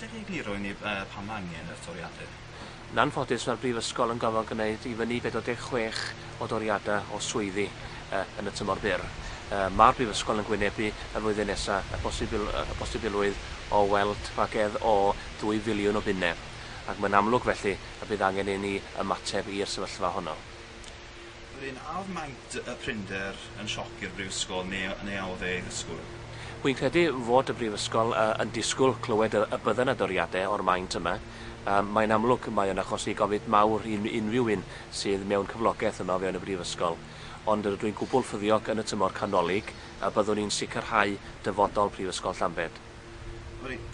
Lle chi egluro i ni pam angen y toriadau? Yn anffodus mae'r Brifysgol yn gofod gwneud i fyny 46 o doriadau o swyddi yn y tymor byr. Mae'r Brifysgol yn gwynebu y flwyddyn nesaf y posibilwydd o weld rhagedd o 2 filiwn o bunnau. Ac mae'n amlwg felly y bydd angen i ni ymateb i'r sefyllfa honno. Wedyn, awdd maint y prinder yn sioc i'r Brifysgol neu awdd ei ddysgwyl? Wy'n credu fod y Brifysgol yn disgwyl clywed y bydden y doriadau o'r maint yma. Mae'n amlwg mae yn achosi gofid mawr unrhyw un sydd mewn cyflogaeth yma fewn y Brifysgol. Ond dwi'n gwbl ffyddiog yn y tymor canolig a byddwn ni'n sicrhau dyfodol Prifysgol Llanbed.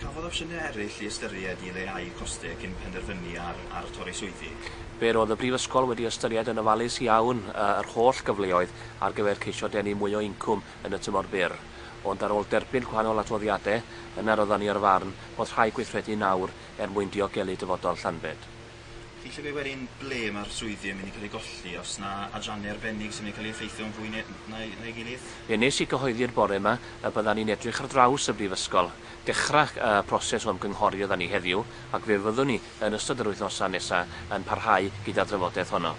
Cafodd opsiynau eraill i ystyried i leihau costau cyn penderfynu ar torri swyddi? Fe roedd y Brifysgol wedi ystyried yn ofalus iawn yr holl gyfleoedd ar gyfer ceisio denu mwy o incwm yn y tymor byr. Ond ar ôl derbyn gwahanol adroddiadau, yna roeddan ni ar farn bod rhai gweithredu nawr mwyn diogelu dyfodol Llanbed. Chi eisiau gweud wedyn ble mae'r swyddi yn mynd i cael ei golli os na adrannau arbennig sy'n mynd i cael ei effeithio yn fwy na'i gilydd? Fe nes i gyhoeddi'r bore yma y byddan ni'n edrych ar draws y Brifysgol, dechrau proses o ymgynghori oeddan ni heddiw, ac fe fyddwn ni yn ystod yr wythnosau nesaf yn parhau gyda'r drafodaeth honno.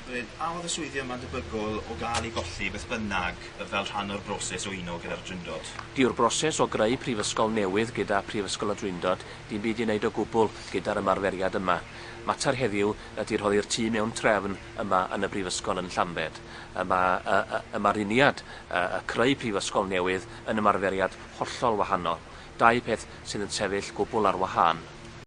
A oedd y swyddi yma'n debygol o gael ei golli beth bynnag fel rhan o'r broses o uno gyda'r Drindod? Diw'r broses o greu Prifysgol newydd gyda Prifysgol y Drindod di'n byd i wneud o gwbl gyda'r ymarferiad yma. Mater heddiw ydy rhoddi'r tŷ mewn trefn yma yn y Brifysgol yn Llanbed. Yma'r uniad creu Prifysgol newydd yn ymarferiad hollol wahanol. Dau peth sydd yn sefyll gwbl ar wahân.